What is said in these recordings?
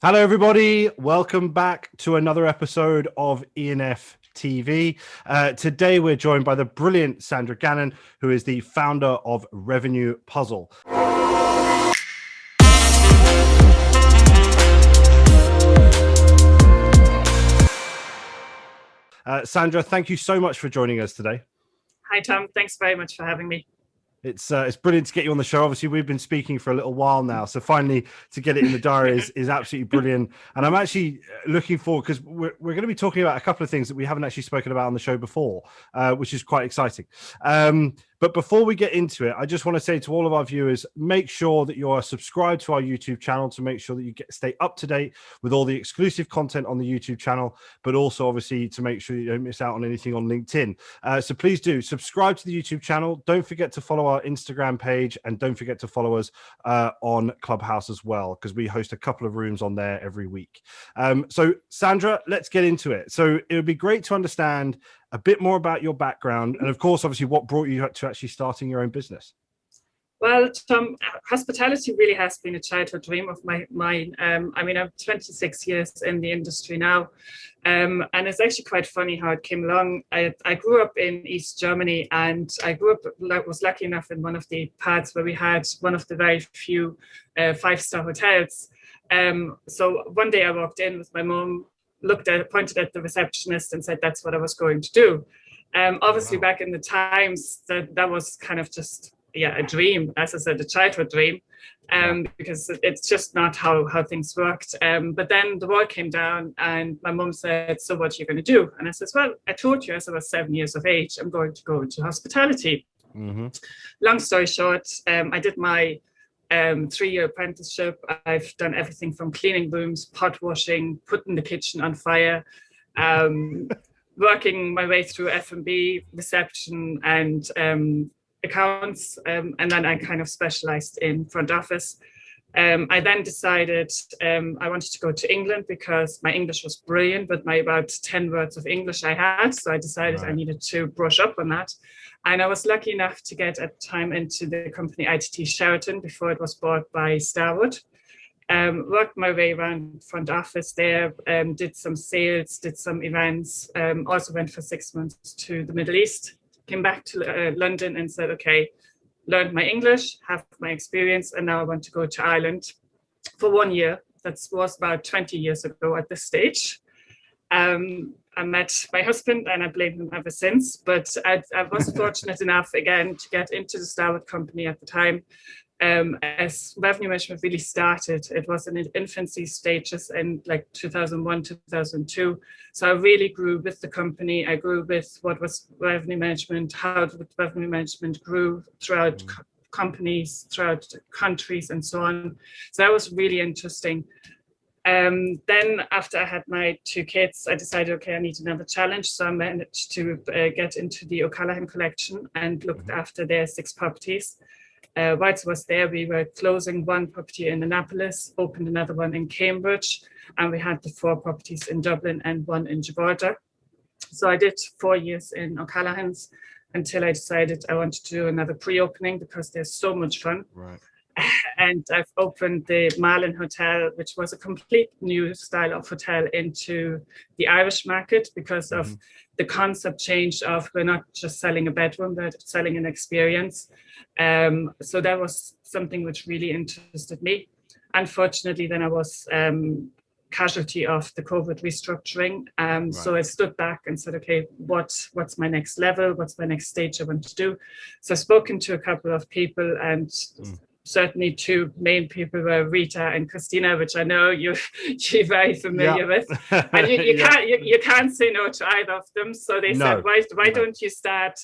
Hello, everybody. Welcome back to another episode of E&Ftv. Today, we're joined by the brilliant Sandra Gannon, who is the founder of Revenue Puzzle. Sandra, thank you so much for joining us today. Hi, Tom. Thanks very much for having me. It's brilliant to get you on the show. Obviously, we've been speaking for a little while now, so finally to get it in the diary is absolutely brilliant. And I'm actually looking forward because we're going to be talking about a couple of things that we haven't actually spoken about on the show before, which is quite exciting. But before we get into it, I just want to say to all of our viewers, make sure that you are subscribed to our YouTube channel to make sure that you stay up to date with all the exclusive content on the YouTube channel, but also obviously to make sure you don't miss out on anything on LinkedIn. So please do subscribe to the YouTube channel. Don't forget to follow our Instagram page, and don't forget to follow us on Clubhouse as well, because we host a couple of rooms on there every week. So Sandra, let's get into it. So it would be great to understand a bit more about your background and, of course, obviously what brought you to actually starting your own business. Well, Tom, hospitality really has been a childhood dream of mine. I mean, I'm 26 years in the industry now, and it's actually quite funny how it came along. I grew up in East Germany, and was lucky enough in one of the parts where we had one of the very few five-star hotels. So one day I walked in with my mom, pointed at the receptionist and said that's what I was going to do. Obviously, back in the times, that was kind of just a dream, as I said, a childhood dream, because it's just not how things worked. But then the wall came down, and my mom said, "So what are you going to do?" And I said, "Well, I told you as I was 7 years of age, I'm going to go into hospitality." Mm-hmm. Long story short, I did my 3-year apprenticeship. I've done everything from cleaning rooms, pot washing, putting the kitchen on fire, working my way through F&B, reception, and accounts. And then I kind of specialized in front office. I then decided I wanted to go to England because my English was brilliant, but my about 10 words of English I had. So I decided I needed to brush up on that. And I was lucky enough to get at the time into the company ITT Sheraton before it was bought by Starwood. Worked my way around front office there, did some sales, did some events, also went for 6 months to the Middle East, came back to London and said, okay, learned my English, have my experience, and now I want to go to Ireland for 1 year. That was about 20 years ago at this stage. I met my husband and I blame him ever since, but I was fortunate enough again to get into the Starwood company at the time. As revenue management really started, it was in its infancy stages in like 2001, 2002. So I really grew with the company. I grew with what was revenue management, how revenue management grew throughout companies, throughout countries, and so on. So that was really interesting. Then after I had my 2 kids, I decided, okay, I need another challenge. So I managed to get into the O'Callaghan collection and looked after their 6 properties. Whilst I was there, we were closing 1 property in Annapolis, opened another one in Cambridge, and we had the 4 properties in Dublin and 1 in Gibraltar. So I did 4 years in O'Callaghan's until I decided I wanted to do another pre-opening because they're so much fun. Right. And I've opened the Marlin Hotel, which was a complete new style of hotel into the Irish market because of the concept change of we're not just selling a bedroom, but selling an experience. So that was something which really interested me. Unfortunately, then I was casualty of the COVID restructuring. Right. So I stood back and said, okay, what's my next level? What's my next stage I want to do? So I've spoken to a couple of people, and certainly 2 main people were Rita and Christina, which I know you're very familiar with. And you can't say no to either of them. So they said, why don't you start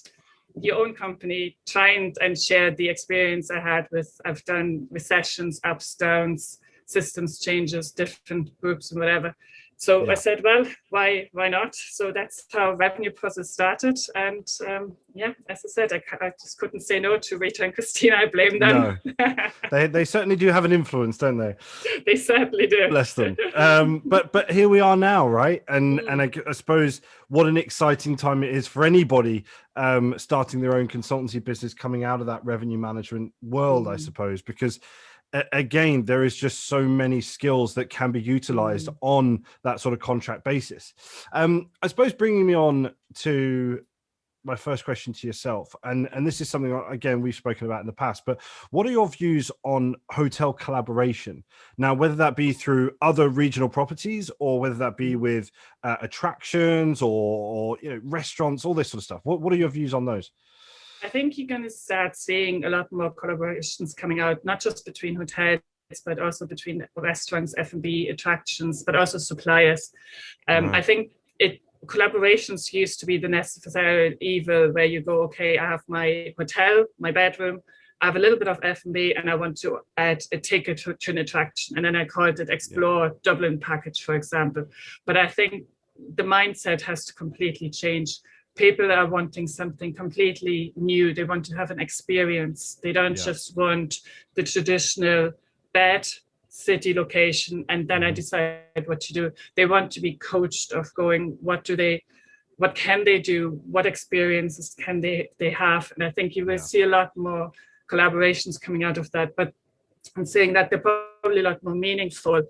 your own company, try and share the experience I've done recessions, ups, downs, systems changes, different groups and whatever. So I said, well, why not? So that's how Revenue Puzzle started. And as I said, I just couldn't say no to Rita and Christina. I blame them. No. They certainly do have an influence, don't they? They certainly do. Bless them. But here we are now, right? And I suppose what an exciting time it is for anybody starting their own consultancy business, coming out of that revenue management world, I suppose, because again, there is just so many skills that can be utilized on that sort of contract basis. I suppose bringing me on to my first question to yourself, and this is something, again, we've spoken about in the past, but what are your views on hotel collaboration now, whether that be through other regional properties or whether that be with attractions or restaurants, all this sort of stuff? What are your views on those? I think you're going to start seeing a lot more collaborations coming out, not just between hotels, but also between restaurants, F&B, attractions, but also suppliers. I think collaborations used to be the necessary evil, where you go, okay, I have my hotel, my bedroom, I have a little bit of F&B, and I want to add a ticket to an attraction. And then I called it Explore Dublin Package, for example. But I think the mindset has to completely change. People are wanting something completely new. They want to have an experience. They don't just want the traditional bed, city location, and then I decide what to do. They want to be coached of going, what can they do? What experiences can they have? And I think you will see a lot more collaborations coming out of that. But I'm saying that they're probably a lot more meaningful,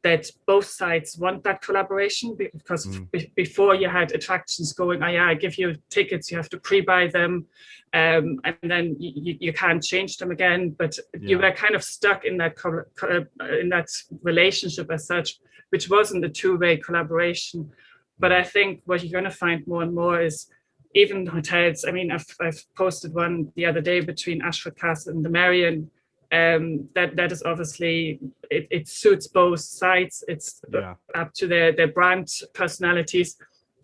that both sides want that collaboration, because before you had attractions going, I give you tickets, you have to pre-buy them, and then you can't change them again. But you were kind of stuck in that relationship as such, which wasn't a two-way collaboration. But I think what you're going to find more and more is even hotels. I mean, I've posted one the other day between Ashford Castle and the Marion. That is obviously, it suits both sides. It's up to their brand personalities.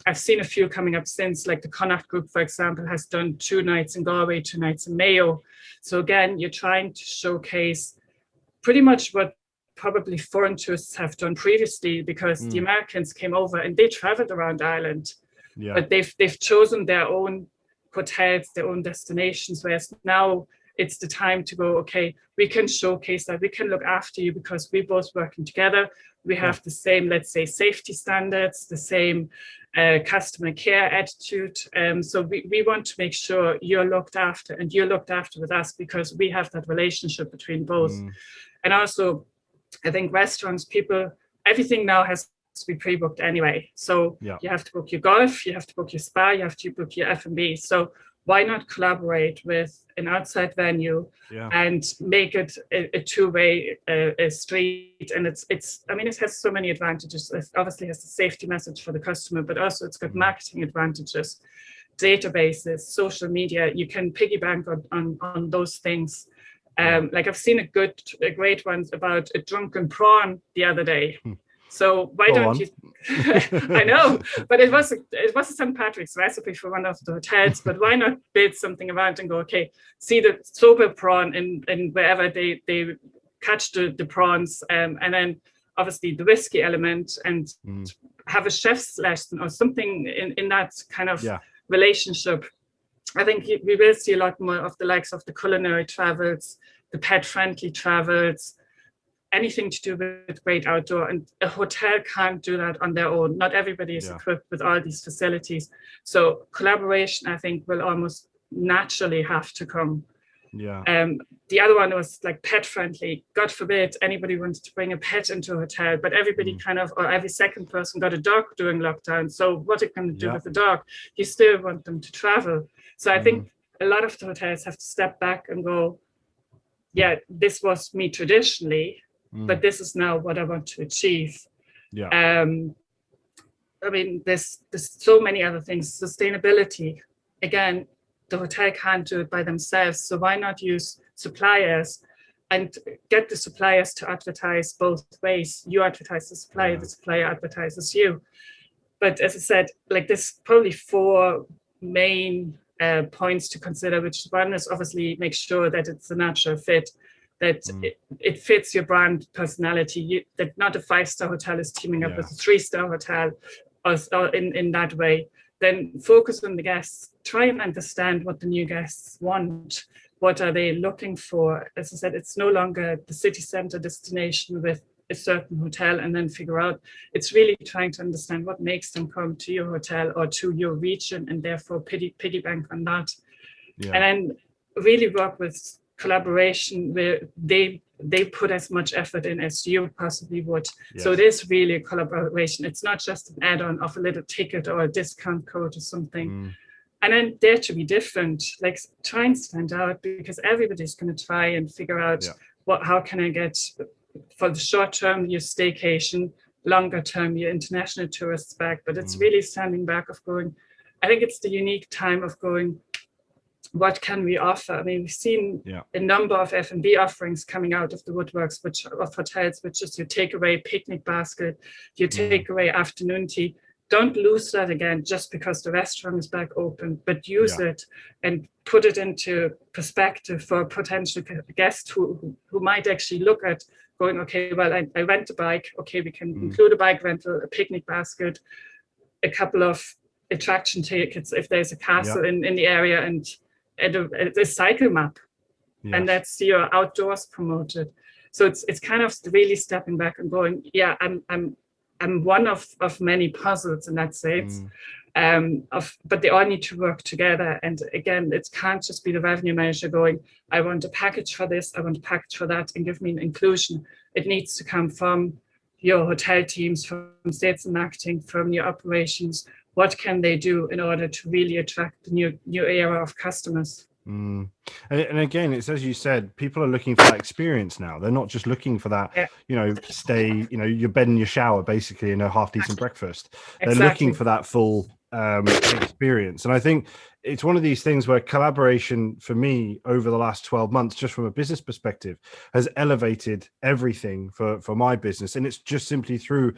I've seen a few coming up since, like the Connacht Group, for example, has done 2 nights in Galway, 2 nights in Mayo. So again, you're trying to showcase pretty much what probably foreign tourists have done previously, because the Americans came over and they traveled around Ireland, but they've chosen their own hotels, their own destinations, whereas now it's the time to go, okay, we can showcase that, we can look after you, because we're both working together. We have the same, let's say, safety standards, the same customer care attitude. So we want to make sure you're looked after, and you're looked after with us, because we have that relationship between both. And also, I think restaurants, everything now has to be pre-booked anyway. So you have to book your golf, you have to book your spa, you have to book your F&B. So why not collaborate with an outside venue and make it a two-way street? And it has so many advantages. It obviously has the safety message for the customer, but also it's got marketing advantages, databases, social media. You can piggyback on those things. Like I've seen a great one about a drunken prawn the other day. So why don't you? I know, but it was a St. Patrick's recipe for one of the hotels. But why not build something around and go, okay, see the sober prawn in wherever they catch the prawns, and then obviously the whiskey element, and have a chef's lesson or something in that kind of relationship. I think we will see a lot more of the likes of the culinary travels, the pet-friendly travels, anything to do with great outdoor. And a hotel can't do that on their own. Not everybody is equipped with all these facilities. So collaboration, I think, will almost naturally have to come. The other one was like pet-friendly. God forbid anybody wanted to bring a pet into a hotel, but everybody or every second person got a dog during lockdown. So what are you going to do with the dog? You still want them to travel. So I think a lot of the hotels have to step back and go, this was me traditionally, but this is now what I want to achieve. I mean, there's so many other things. Sustainability, again, the hotel can't do it by themselves. So why not use suppliers and get the suppliers to advertise both ways? You advertise the supplier advertises you. But as I said, like there's probably 4 main points to consider, which one is obviously make sure that it's a natural fit, that it fits your brand personality, that not a 5-star hotel is teaming up with a 3-star hotel or in that way. Then focus on the guests, try and understand what the new guests want. What are they looking for? As I said, it's no longer the city center destination with a certain hotel and then figure out. It's really trying to understand what makes them come to your hotel or to your region, and therefore piggyback on that. And then really work with collaboration where they they put as much effort in as you possibly would. Yes. So it is really a collaboration. It's not just an add-on of a little ticket or a discount code or something. And then dare to be different, like try and stand out, because everybody's going to try and figure out how can I get, for the short term, your staycation, longer term, your international tourists back. But it's really standing back of going, I think it's the unique time of going, what can we offer? I mean, we've seen a number of F&B offerings coming out of the woodworks, which of hotels, which is your takeaway picnic basket, your takeaway afternoon tea. Don't lose that again just because the restaurant is back open, but use it and put it into perspective for potential guests who might actually look at going, okay, well, I rent a bike. Okay, we can include a bike rental, a picnic basket, a couple of attraction tickets if there's a castle in the area, and a cycle map. And that's your outdoors promoted. So it's kind of really stepping back and going, I'm one of many puzzles in that sense, but they all need to work together. And again, it can't just be the revenue manager going, I want a package for this, I want a package for that, and give me an inclusion. It needs to come from your hotel teams, from sales and marketing, from your operations. What can they do in order to really attract the new era of customers? And again, it's as you said, people are looking for that experience now. They're not just looking for that, stay, your bed and your shower, basically, and a half decent breakfast. They're looking for that full experience. And I think it's one of these things where collaboration for me over the last 12 months, just from a business perspective, has elevated everything for my business. And it's just simply through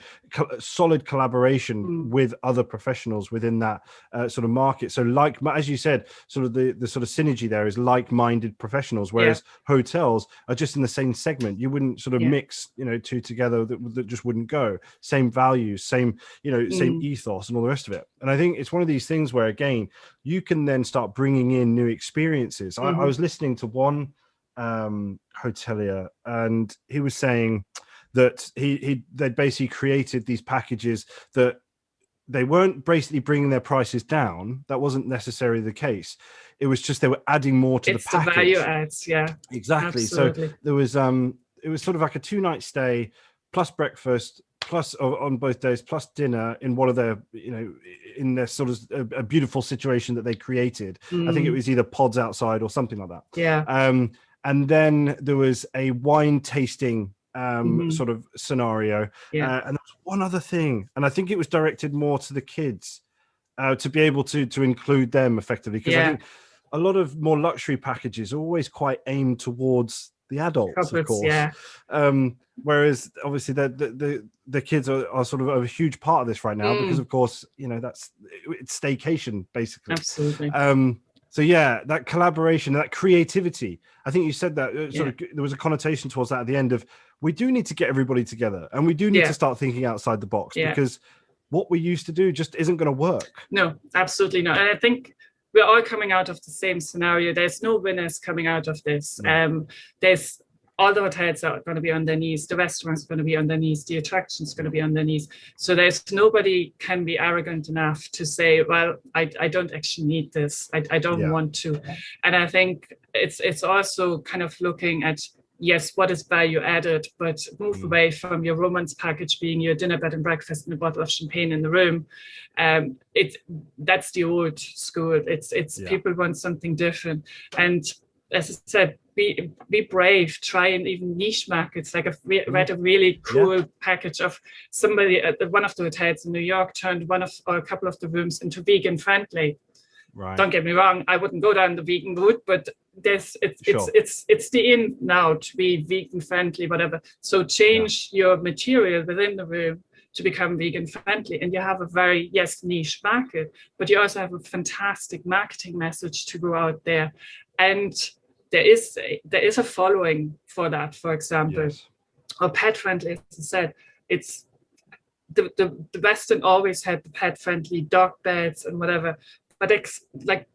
solid collaboration with other professionals within that sort of market. So like, as you said, sort of the sort of synergy there is like-minded professionals, whereas hotels are just in the same segment. You wouldn't sort of mix, two together that just wouldn't go. Same values, same ethos and all the rest of it. And I think it's one of these things where, again, you can then start bringing in new experiences. I was listening to one hotelier, and he was saying that they'd basically created these packages that they weren't basically bringing their prices down. That wasn't necessarily the case. It was just they were adding more to the package. The value adds, exactly. Absolutely. So there was it was sort of like a 2-night stay plus breakfast, plus on both days, plus dinner in one of their, in their sort of a beautiful situation that they created. I think it was either pods outside or something like that. And then there was a wine tasting sort of scenario. And there was one other thing, and I think it was directed more to the kids to be able to include them effectively, because I think a lot of more luxury packages are always quite aimed towards the adults, of course. Whereas obviously the kids are sort of a huge part of this right now, because of course, it's staycation basically. Absolutely. So that collaboration, that creativity, I think you said that sort of, there was a connotation towards that at the end of, we do need to get everybody together, and we do need to start thinking outside the box, because what we used to do just isn't going to work. No, absolutely not. And I think we're all coming out of the same scenario. There's no winners coming out of this. There's all the hotels are going to be on their knees. The restaurants are going to be on their knees. The attractions are going to be on their knees. So there's nobody can be arrogant enough to say, well, I don't actually need this. I don't want to. And I think it's also kind of looking at, yes, what is value added, but move away from your romance package being your dinner, bed and breakfast and a bottle of champagne in the room. That's the old school. It's people want something different. And as I said, be brave, try and even niche markets. Like I've read a really cool package of somebody at one of the hotels in New York turned a couple of the rooms into vegan friendly. Right. Don't get me wrong, I wouldn't go down the vegan route, but it's the in now to be vegan friendly, whatever. So change your material within the room to become vegan friendly, and you have a very niche market, but you also have a fantastic marketing message to go out there. And there is a following for that. For example, or pet friendly, as I said, it's the Western always had the pet friendly dog beds and whatever. But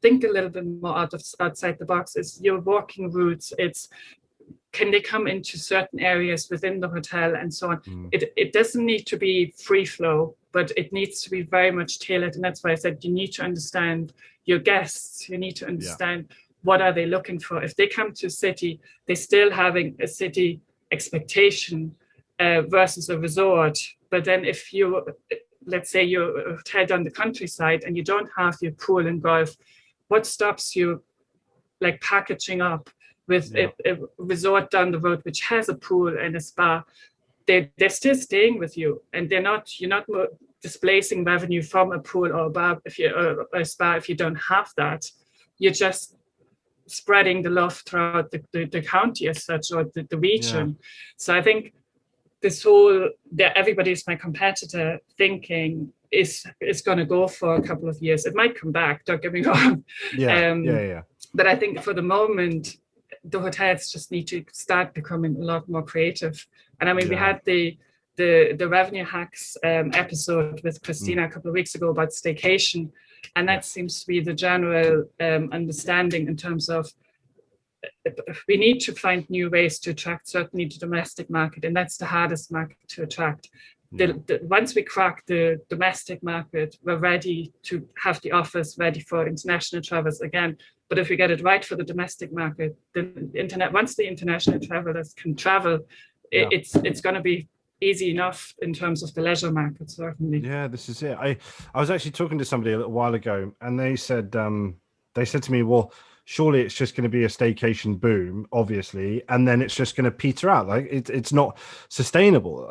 think a little bit more outside the box. It's your walking routes. It's can they come into certain areas within the hotel and so on. It doesn't need to be free flow, but it needs to be very much tailored. And that's why I said you need to understand your guests. You need to understand what are they looking for. If they come to a city, they're still having a city expectation versus a resort. But then if you, let's say you're a hotel down the countryside and you don't have your pool and golf, what stops you like packaging up with a resort down the road which has a pool and a spa? They're still staying with you, and you're not displacing revenue from a pool or a bar or a spa if you don't have that. You're just spreading the love throughout the county as such, or the region. So I think this whole everybody's my competitor thinking is going to go for a couple of years. It might come back, don't get me wrong. But I think for the moment, the hotels just need to start becoming a lot more creative. And I mean, we had the revenue hacks episode with Christina a couple of weeks ago about staycation, and that seems to be the general understanding in terms of we need to find new ways to attract certainly the domestic market, and that's the hardest market to attract. Once we crack the domestic market, we're ready to have the offers ready for international travelers again. But if we get it right for the domestic market, once the international travelers can travel, it's going to be easy enough in terms of the leisure market, certainly. Yeah, this is it. I was actually talking to somebody a little while ago, and they said to me, well, surely it's just going to be a staycation boom, obviously, and then it's just going to peter out. Like it's not sustainable.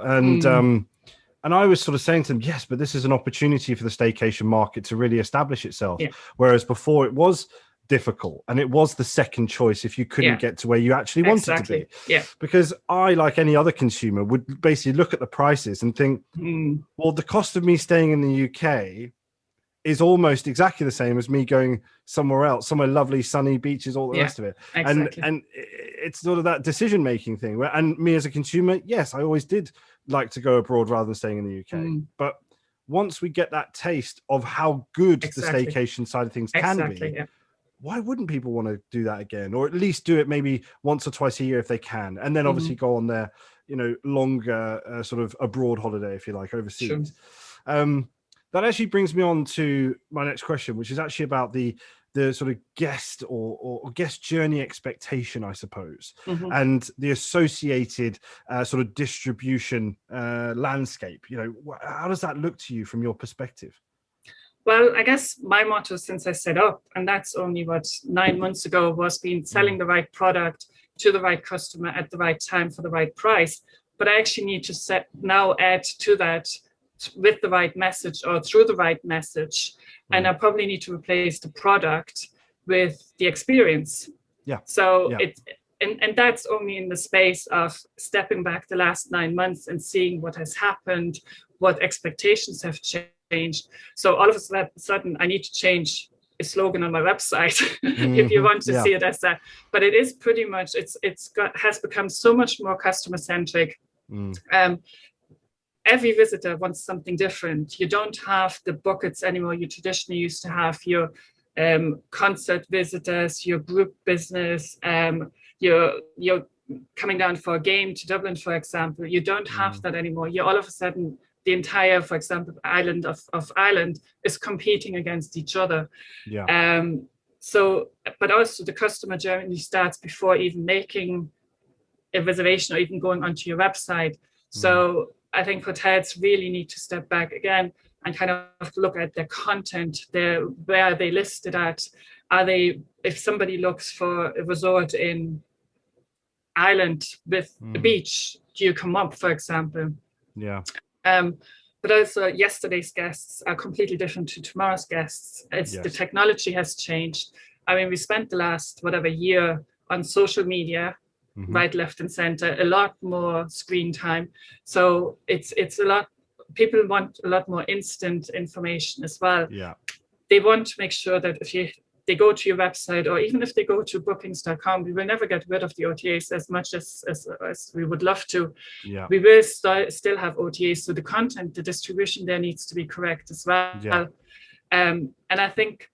And I was sort of saying to them, yes, but this is an opportunity for the staycation market to really establish itself. Whereas before it was difficult and it was the second choice if you couldn't get to where you actually wanted to be. Because I, like any other consumer, would basically look at the prices and think, well, the cost of me staying in the UK is almost exactly the same as me going somewhere else, somewhere lovely, sunny, beaches, all the rest of it. And it's sort of that decision making thing where, and me as a consumer, yes, I always did like to go abroad rather than staying in the UK. But once we get that taste of how good the staycation side of things can be, why wouldn't people want to do that again, or at least do it maybe once or twice a year if they can, and then obviously go on their longer sort of abroad holiday, if you like, overseas. That actually brings me on to my next question, which is actually about the sort of guest or guest journey expectation, I suppose, and the associated sort of distribution landscape. How does that look to you from your perspective? Well, I guess my motto since I set up, and that's only 9 months ago, was been selling the right product to the right customer at the right time for the right price. But I actually need to add to that with the right message or through the right message. And I probably need to replace the product with the experience. So and that's only in the space of stepping back the last 9 months and seeing what has happened, what expectations have changed. So all of a sudden, I need to change a slogan on my website if you want to see it as that. But it is pretty much has become so much more customer centric. Every visitor wants something different. You don't have the buckets anymore you traditionally used to have. Your concert visitors, your group business, you're coming down for a game to Dublin, for example. You don't have that anymore. You all of a sudden, the entire, for example, island of Ireland is competing against each other. So, but also the customer journey starts before even making a reservation or even going onto your website. So I think hotels really need to step back again and kind of look at their content, where are they listed at? If somebody looks for a resort in Ireland with a beach, do you come up, for example? But also yesterday's guests are completely different to tomorrow's guests. The technology has changed. I mean, we spent the last year on social media, right, left and center, a lot more screen time. So it's a lot, people want a lot more instant information as well. They want to make sure that if they go to your website, or even if they go to bookings.com, we will never get rid of the OTAs as much as we would love to. We will still have OTAs, so the content, the distribution there needs to be correct as well. And I think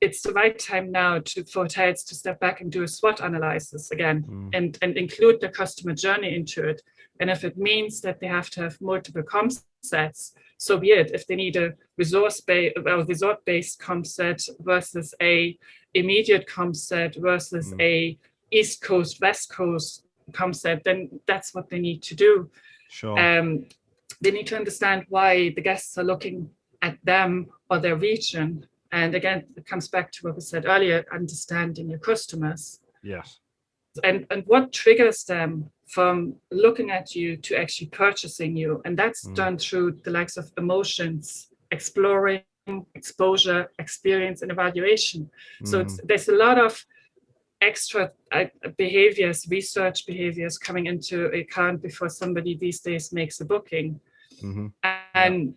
it's the right time now for hotels to step back and do a SWOT analysis again, and include the customer journey into it. And if it means that they have to have multiple comp sets, so be it. If they need a resort-based comp set versus a immediate comp set versus a East Coast, West Coast concept, then that's what they need to do. Sure. They need to understand why the guests are looking at them or their region. And again, it comes back to what we said earlier, understanding your customers. Yes. And what triggers them from looking at you to actually purchasing you. And that's done through the likes of emotions, exploring, exposure, experience, and evaluation. So there's a lot of extra behaviors, research behaviors coming into account before somebody these days makes a booking. And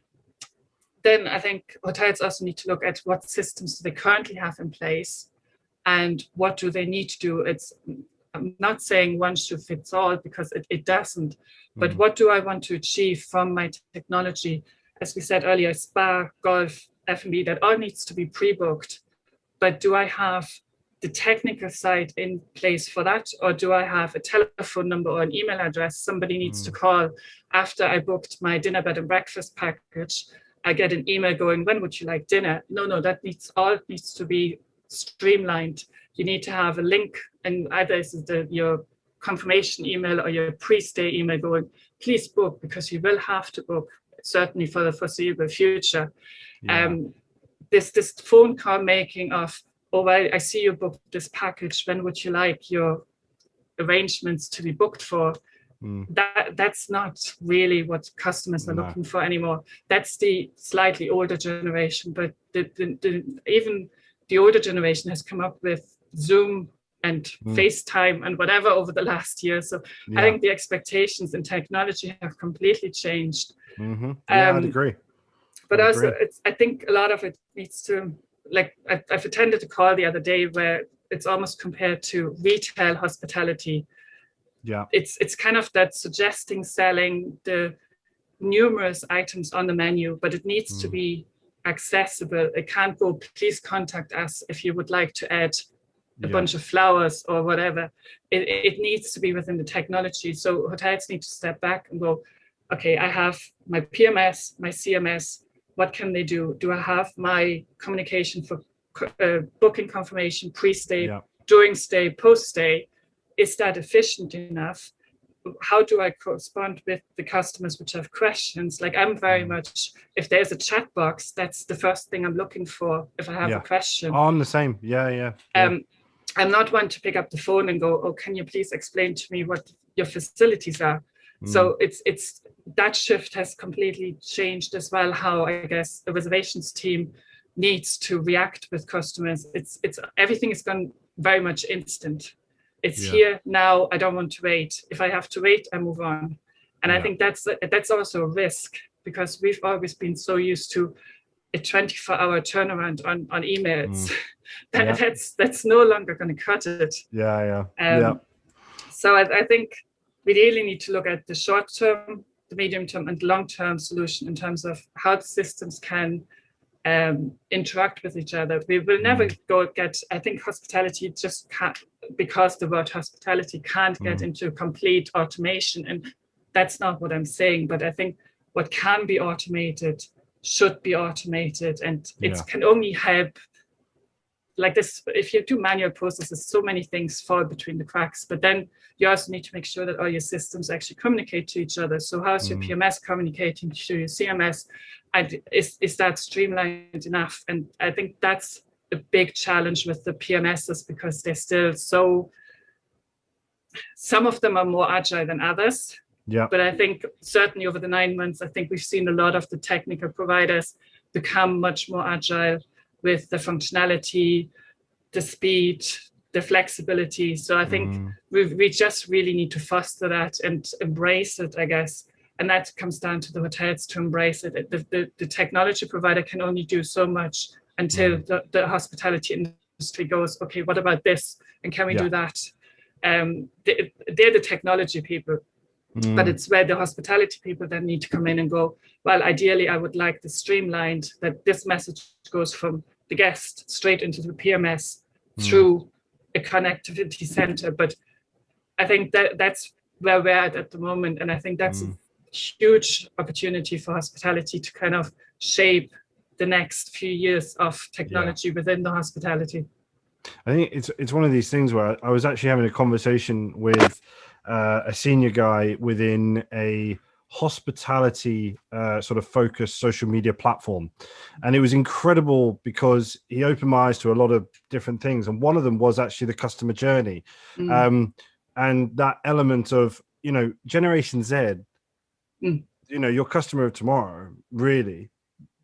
then I think hotels also need to look at what systems do they currently have in place and what do they need to do. I'm not saying one should fits all, because it doesn't, but what do I want to achieve from my technology? As we said earlier, spa, golf, F&B, that all needs to be pre-booked. But do I have the technical side in place for that? Or do I have a telephone number or an email address somebody needs to call after I booked my dinner, bed and breakfast package? I get an email going, when would you like dinner? No, that needs to be streamlined. You need to have a link, and either is your confirmation email or your pre-stay email going, please book, because you will have to book, certainly for the foreseeable future. This phone call making of, oh, well, I see you booked this package, when would you like your arrangements to be booked for? That's not really what customers are looking for anymore. That's the slightly older generation, but even the older generation has come up with Zoom and FaceTime and whatever over the last year. So I think the expectations in technology have completely changed. I'd agree. But also, I think a lot of it needs to, like, I've attended a call the other day where it's almost compared to retail hospitality. It's kind of that suggesting, selling the numerous items on the menu, but it needs to be accessible. It can't go, please contact us if you would like to add a bunch of flowers or whatever. It needs to be within the technology. So hotels need to step back and go, okay, I have my PMS, my CMS. What can they do? Do I have my communication for booking confirmation, pre-stay, during stay, post-stay? Is that efficient enough? How do I correspond with the customers which have questions? Like, I'm very much, if there's a chat box, that's the first thing I'm looking for if I have a question. I'm the same. I'm not one to pick up the phone and go, oh, can you please explain to me what your facilities are? So it's that shift has completely changed as well, how I guess the reservations team needs to react with customers. It's everything is gone very much instant. It's here now. I don't want to wait. If I have to wait, I move on. And I think that's also a risk, because we've always been so used to a 24-hour turnaround on emails. That's no longer going to cut it. So I think we really need to look at the short term, the medium term, and long term solution in terms of how the systems can interact with each other. We will never I think hospitality just can't, because the word hospitality can't get into complete automation. And that's not what I'm saying, but I think what can be automated should be automated, and it can only help. Like this, if you do manual processes, so many things fall between the cracks, but then you also need to make sure that all your systems actually communicate to each other. So how's your PMS communicating to your CMS? And is that streamlined enough? And I think that's a big challenge with the PMSs, because they're still some of them are more agile than others. But I think certainly over the 9 months, I think we've seen a lot of the technical providers become much more agile with the functionality, the speed, the flexibility. So I think we just really need to foster that and embrace it, I guess. And that comes down to the hotels to embrace it. The technology provider can only do so much until the hospitality industry goes, okay, what about this? And can we do that? They're the technology people. But it's where the hospitality people then need to come in and go, well, ideally, I would like this streamlined, that this message goes from the guest straight into the PMS through a connectivity center. But I think that's where we're at the moment. And I think that's a huge opportunity for hospitality to kind of shape the next few years of technology within the hospitality. I think it's one of these things where I was actually having a conversation with a senior guy within a hospitality sort of focused social media platform, and it was incredible because he opened my eyes to a lot of different things, and one of them was actually the customer journey, and that element of, you know, Generation Z, you know, your customer of tomorrow, really,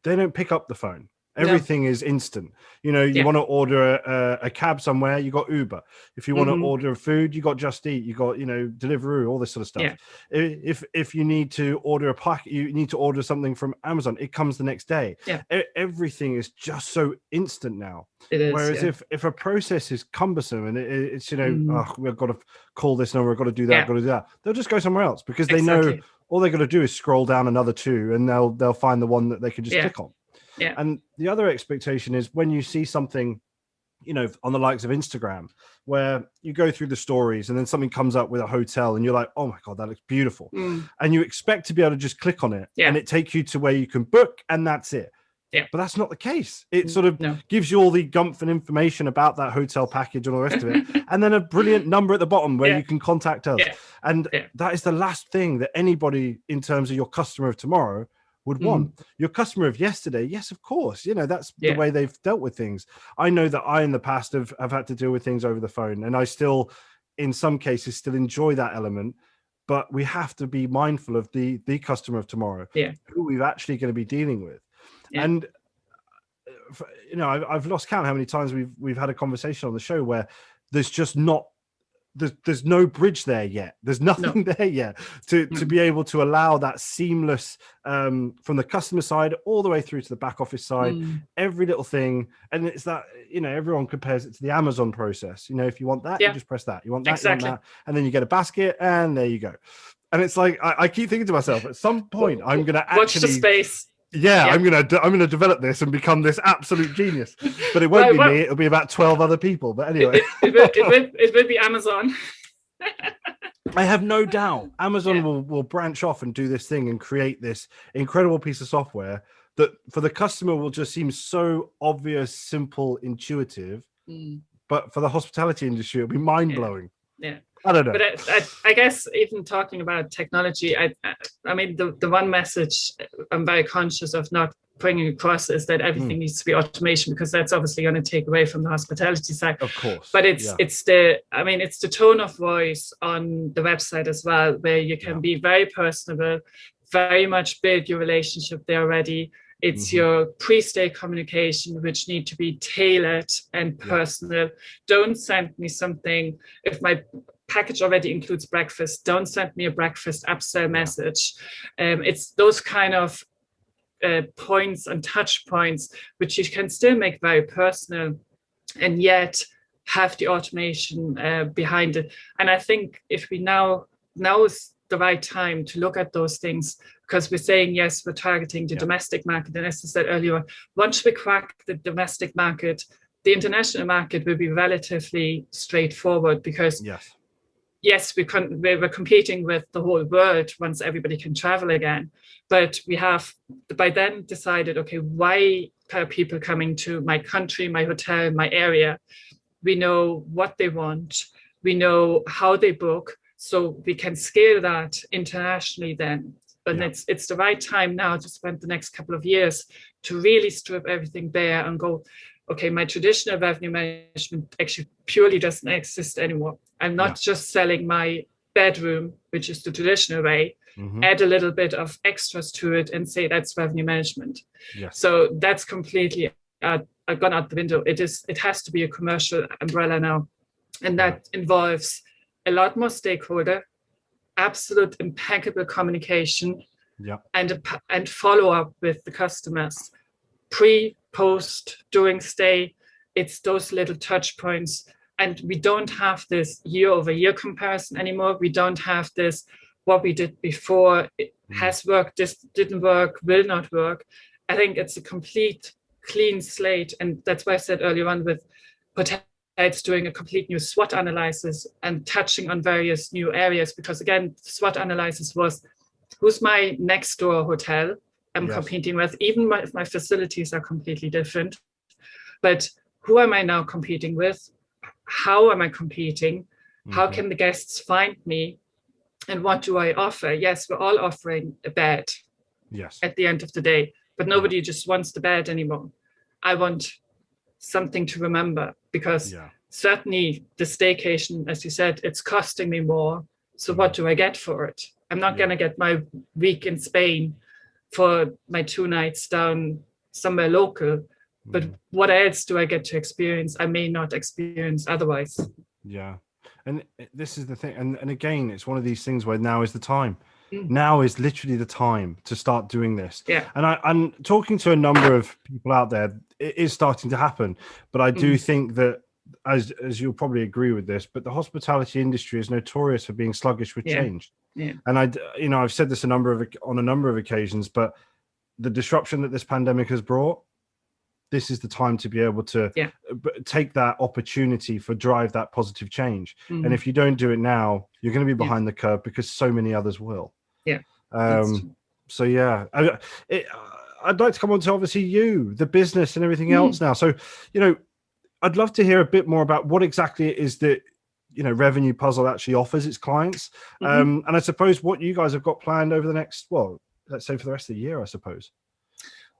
they don't pick up the phone. Everything is instant. You know, you want to order a cab somewhere, you got Uber. If you want to order food, you got Just Eat, you got, you know, Deliveroo, all this sort of stuff. If you need to order a pack, you need to order something from Amazon, it comes the next day. Everything is just so instant now. It is. Whereas if a process is cumbersome and it's, you know, oh, we've got to call this number, we've got to do that, got to do that, they'll just go somewhere else because they know all they got to do is scroll down another two and they'll find the one that they can just click on. And the other expectation is when you see something, you know, on the likes of Instagram, where you go through the stories and then something comes up with a hotel and you're like, oh my God, that looks beautiful. And you expect to be able to just click on it and it takes you to where you can book and that's it. But that's not the case. It sort of gives you all the gumph and information about that hotel package and all the rest of it. And then a brilliant number at the bottom where you can contact us. And that is the last thing that anybody in terms of your customer of tomorrow would want. Your customer of yesterday, yes, of course, you know, that's the way they've dealt with things. I know that I in the past have had to deal with things over the phone, and I still in some cases still enjoy that element, but we have to be mindful of the customer of tomorrow, who we're actually going to be dealing with. And you know, I've lost count how many times we've had a conversation on the show where there's just not there's no bridge there yet. There's nothing there yet to be able to allow that seamless from the customer side all the way through to the back office side, every little thing. And it's that, you know, everyone compares it to the Amazon process. You know, if you want that, you just press that. You want that, you want that, and then you get a basket, and there you go. And it's like I keep thinking to myself, at some point, I'm going to actually watch the space. I'm gonna develop this and become this absolute genius, but it won't be me. It'll be about 12 other people. But anyway, it will be Amazon. I have no doubt Amazon will branch off and do this thing and create this incredible piece of software that for the customer will just seem so obvious, simple, intuitive, but for the hospitality industry it'll be mind-blowing. I don't know. But I guess even talking about technology, I mean, the one message I'm very conscious of not bringing across is that everything needs to be automation, because that's obviously going to take away from the hospitality side. Of course. But it's the tone of voice on the website as well, where you can be very personable, very much build your relationship there already. It's your pre-stay communication, which need to be tailored and personal. Don't send me something, if my package already includes breakfast, don't send me a breakfast upsell message. It's those kind of points and touch points, which you can still make very personal and yet have the automation behind it. And I think if we now is the right time to look at those things, because we're saying, yes, we're targeting the domestic market. And as I said earlier, once we crack the domestic market, the international market will be relatively straightforward, because yes, we're competing with the whole world once everybody can travel again. But we have by then decided, okay, why are people coming to my country, my hotel, my area? We know what they want. We know how they book. So we can scale that internationally then. And it's the right time now to spend the next couple of years to really strip everything bare and go, okay, my traditional revenue management actually purely doesn't exist anymore. I'm not just selling my bedroom, which is the traditional way, add a little bit of extras to it and say that's revenue management. So that's completely gone out the window. It has to be a commercial umbrella now. And that involves a lot more stakeholder, absolute impeccable communication, and follow up with the customers, pre, post, during stay. It's those little touch points, and we don't have this year-over-year comparison anymore. We don't have this what we did before. It has worked, this didn't work, will not work. I think it's a complete clean slate, and that's why I said earlier on with hotels doing a complete new SWOT analysis and touching on various new areas, because again, SWOT analysis was, who's my next door hotel I'm competing with, even if my facilities are completely different, but who am I now competing with? How am I competing? How can the guests find me? And what do I offer? Yes, we're all offering a bed Yes. at the end of the day, but nobody just wants the bed anymore. I want something to remember, because certainly the staycation, as you said, it's costing me more. So what do I get for it? I'm not going to get my week in Spain for my 2 nights down somewhere local, but what else do I get to experience I may not experience otherwise? Yeah. And this is the thing. And again, it's one of these things where now is the time. Now is literally the time to start doing this. Yeah. And I'm talking to a number of people out there. It is starting to happen. But I do think that, as you'll probably agree with this, but the hospitality industry is notorious for being sluggish with change. Yeah. And I've said this on a number of occasions, but the disruption that this pandemic has brought, this is the time to be able to take that opportunity for drive that positive change. And if you don't do it now, you're going to be behind the curve, because so many others will. Yeah. So yeah, I'd like to come on to obviously the business and everything else now. So, I'd love to hear a bit more about what exactly it is that, Revenue Puzzle actually offers its clients. And I suppose what you guys have got planned over the next, well, let's say for the rest of the year, I suppose.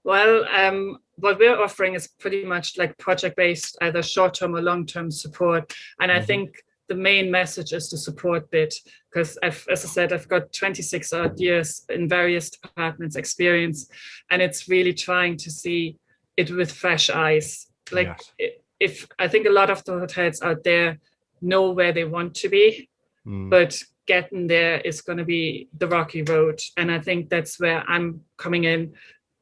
Well, what we're offering is pretty much like project-based, either short-term or long-term support. And I think the main message is the support bit, because as I said, I've got 26 odd years in various departments experience, and it's really trying to see it with fresh eyes. Like, if I think a lot of the hotels out there know where they want to be, but getting there is going to be the rocky road. And I think that's where I'm coming in,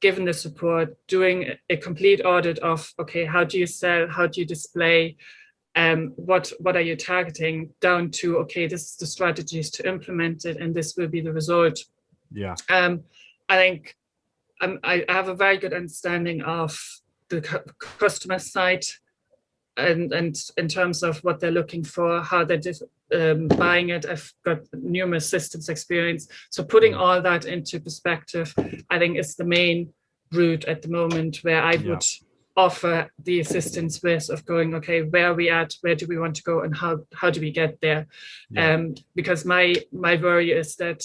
given the support, doing a complete audit of, okay, how do you sell, how do you display, what are you targeting, down to, okay, this is the strategies to implement it, and this will be the result. I think I have a very good understanding of the customer side, and in terms of what they're looking for, how they're buying it. I've got numerous systems experience. So putting all that into perspective, I think is the main route at the moment, where I would offer the assistance with of going, okay, where are we at? Where do we want to go? And how do we get there? Because my worry is that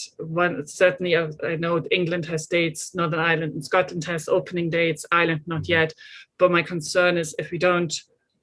certainly I know England has dates, Northern Ireland and Scotland has opening dates, Ireland not yet. But my concern is if we don't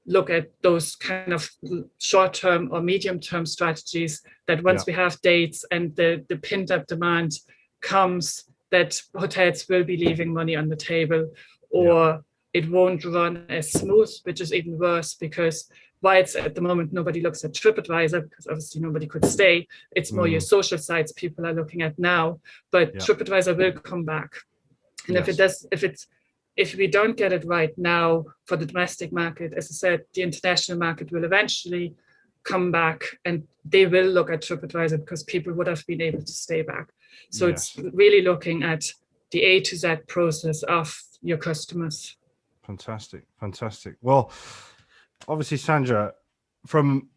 look at those kind of short-term or medium-term strategies, that once we have dates and the pent-up demand comes, that hotels will be leaving money on the table, or it won't run as smooth, which is even worse, because whilst at the moment nobody looks at TripAdvisor, because obviously nobody could stay, it's more your social sites people are looking at now, but TripAdvisor will come back. And if we don't get it right now for the domestic market, as I said, the international market will eventually come back, and they will look at TripAdvisor because people would have been able to stay back. So it's really looking at the A to Z process of your customers. Fantastic. Well, obviously, Sandra, from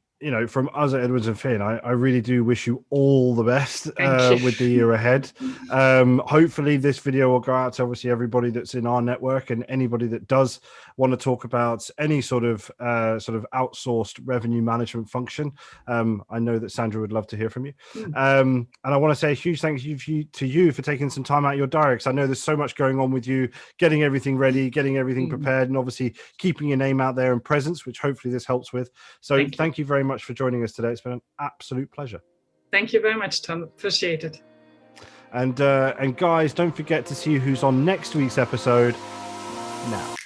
us at Edwards and Finn, I really do wish you all the best with the year ahead. Hopefully this video will go out to obviously everybody that's in our network, and anybody that does want to talk about any sort of outsourced revenue management function. I know that Sandra would love to hear from you. And I want to say a huge thank you to you for taking some time out of your diary, because I know there's so much going on with you, getting everything ready, getting everything prepared, and obviously keeping your name out there and presence, which hopefully this helps with. So thank you very much for joining us today. It's been an absolute pleasure. Thank you very much, Tom. Appreciate it. And guys, don't forget to see who's on next week's episode now.